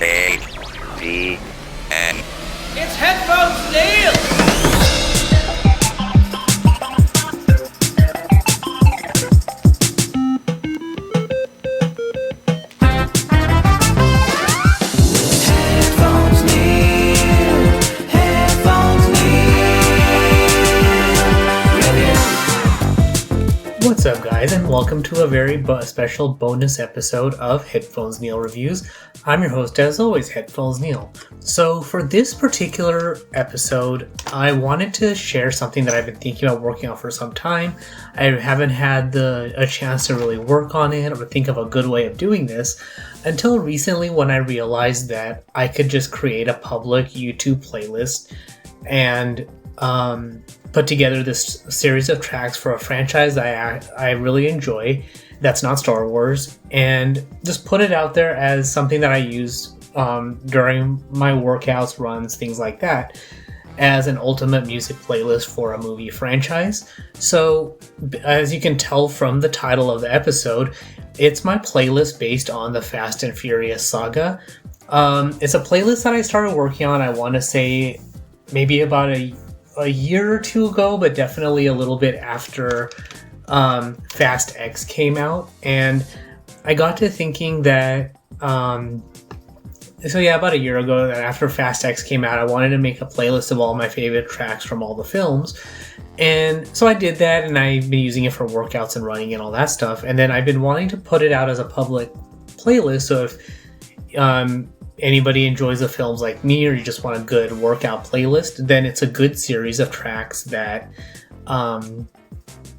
A-D-N. It's HeadphonesNeil! What's up, guys, and welcome to a very special bonus episode of HeadphonesNeil Reviews. I'm your host, as always, HeadphonesNeil. So for this particular episode, I wanted to share something that I've been thinking about working on for some time. I haven't had a chance to really work on it or think of a good way of doing this until recently, when I realized that I could just create a public YouTube playlist and put together this series of tracks for a franchise I really enjoy that's not Star Wars, and just put it out there as something that I use during my workouts, runs, things like that, as an ultimate music playlist for a movie franchise. So as you can tell from the title of the episode, it's my playlist based on the Fast and Furious saga. It's a playlist that I started working on, I want to say maybe about a year or two ago, but definitely a little bit after Fast X came out. And I got to thinking that about a year ago, that after Fast X came out, I wanted to make a playlist of all my favorite tracks from all the films. And so I did that, and I've been using it for workouts and running and all that stuff. And then I've been wanting to put it out as a public playlist, so if anybody enjoys the films like me, or you just want a good workout playlist, then it's a good series of tracks that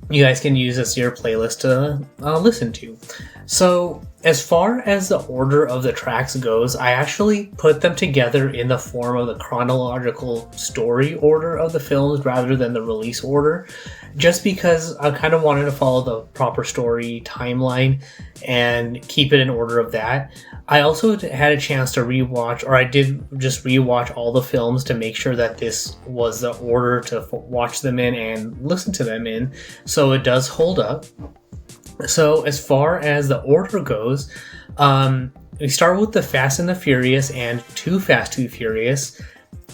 you guys can use as your playlist to listen to. So as far as the order of the tracks goes, I actually put them together in the form of the chronological story order of the films rather than the release order, just because I kind of wanted to follow the proper story timeline and keep it in order of that. I also had a chance to rewatch, or I did just rewatch all the films to make sure that this was the order to watch them in and listen to them in, so it does hold up. So as far as the order goes, we start with the Fast and the Furious and Too Fast, Too Furious.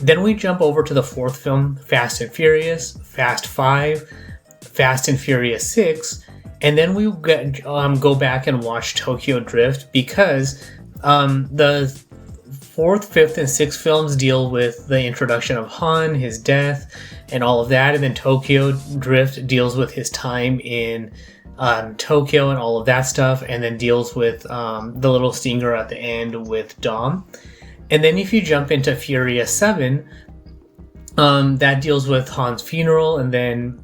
Then we jump over to the fourth film, Fast and Furious, Fast 5, Fast and Furious 6, and then we go back and watch Tokyo Drift, because the fourth, fifth, and sixth films deal with the introduction of Han, his death, and all of that, and then Tokyo Drift deals with his time in Tokyo and all of that stuff, and then deals with the little stinger at the end with Dom. And then if you jump into Furious 7, that deals with Han's funeral, and then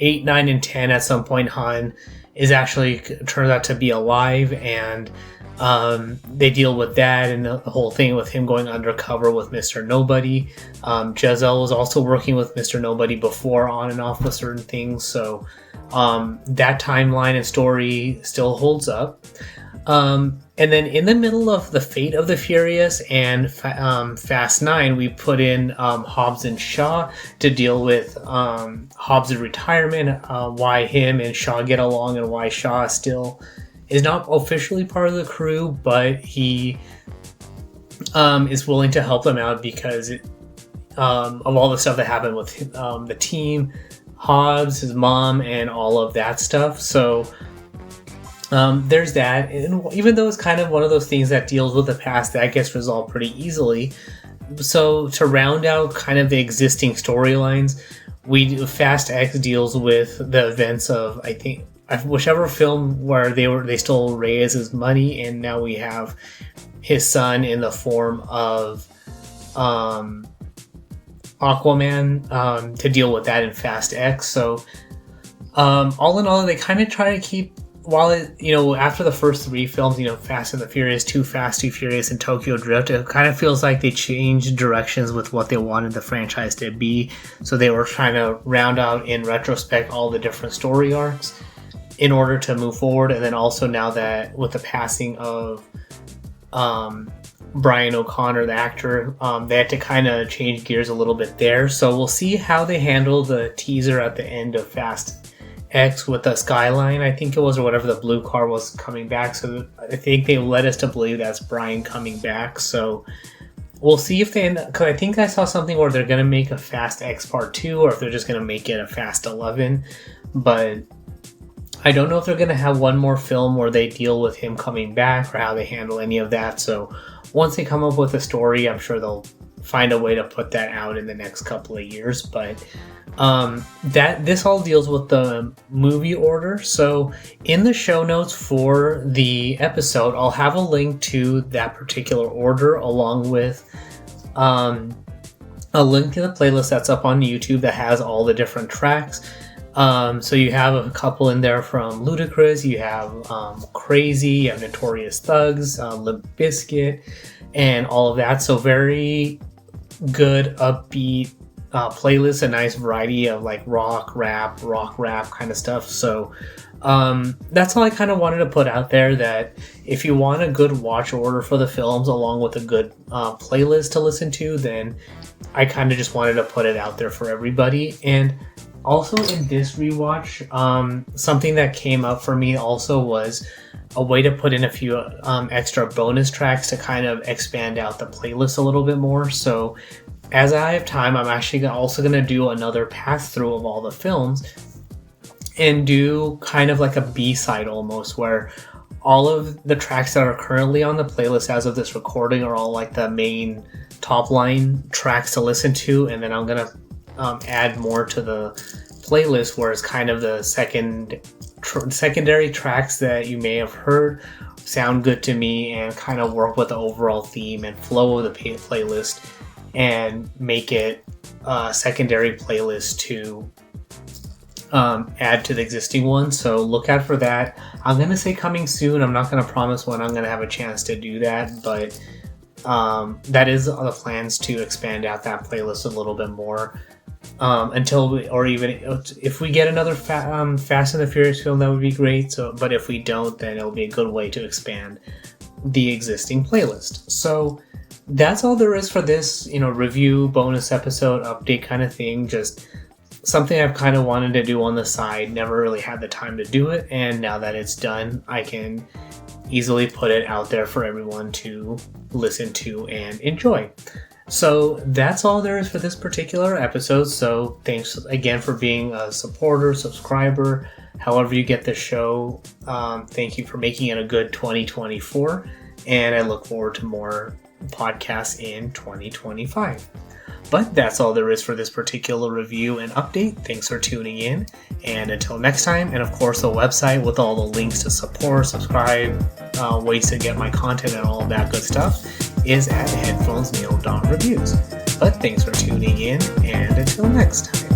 8, 9, and 10, at some point Han is actually turns out to be alive, and they deal with that and the whole thing with him going undercover with Mr. Nobody. Giselle was also working with Mr. Nobody before, on and off with certain things, so that timeline and story still holds up. And then in the middle of the Fate of the Furious and Fast 9, we put in Hobbs and Shaw to deal with Hobbs' retirement, why him and Shaw get along, and why Shaw still is not officially part of the crew, but he is willing to help them out because of all the stuff that happened with the team, Hobbs, his mom, and all of that stuff. So there's that. And even though it's kind of one of those things that deals with the past, that gets resolved pretty easily. So to round out kind of the existing storylines, Fast X deals with the events of, I think, whichever film where they stole Reyes' money, and now we have his son in the form of Aquaman to deal with that in Fast X. So all in all, they kind of try to keep, while after the first three films, Fast and the Furious, Too Fast, Too Furious, and Tokyo Drift, it kind of feels like they changed directions with what they wanted the franchise to be. So they were trying to round out in retrospect all the different story arcs in order to move forward. And then also, now that with the passing of Brian O'Connor, the actor, they had to kind of change gears a little bit there. So we'll see how they handle the teaser at the end of Fast X with the Skyline, I think it was, or whatever the blue car was coming back. So I think they led us to believe that's Brian coming back. So we'll see if they end up, because I think I saw something where they're going to make a Fast X Part 2 or if they're just going to make it a Fast 11. But I don't know if they're going to have one more film where they deal with him coming back or how they handle any of that. So once they come up with a story, I'm sure they'll find a way to put that out in the next couple of years. But this all deals with the movie order. So in the show notes for the episode, I'll have a link to that particular order along with a link to the playlist that's up on YouTube that has all the different tracks. So you have a couple in there from Ludacris, you have Crazy, you have Notorious Thugs, Limp Bizkit, and all of that. So very good, upbeat playlist, a nice variety of like rock rap kind of stuff. So that's all I kind of wanted to put out there, that if you want a good watch order for the films along with a good playlist to listen to, then I kind of just wanted to put it out there for everybody. And also in this rewatch, something that came up for me also was a way to put in a few extra bonus tracks to kind of expand out the playlist a little bit more. So as I have time, I'm actually also going to do another pass through of all the films and do kind of like a B-side almost, where all of the tracks that are currently on the playlist as of this recording are all like the main top line tracks to listen to, and then I'm going to add more to the playlist where it's kind of the secondary tracks that you may have heard sound good to me and kind of work with the overall theme and flow of the playlist and make it a secondary playlist to add to the existing one. So look out for that. I'm going to say coming soon. I'm not going to promise when I'm going to have a chance to do that, but that is the plans to expand out that playlist a little bit more or even if we get another Fast and the Furious film, that would be great. So, but if we don't, then it'll be a good way to expand the existing playlist. So that's all there is for this, review, bonus episode, update kind of thing. Just something I've kind of wanted to do on the side, never really had the time to do it, and now that it's done, I can easily put it out there for everyone to listen to and enjoy. So that's all there is for this particular episode. So thanks again for being a supporter, subscriber, however you get the show. Thank you for making it a good 2024, and I look forward to more podcasts in 2025. But that's all there is for this particular review and update. Thanks for tuning in, and until next time, and of course the website with all the links to support, subscribe, ways to get my content and all of that good stuff is at headphonesneil.reviews. But thanks for tuning in, and until next time.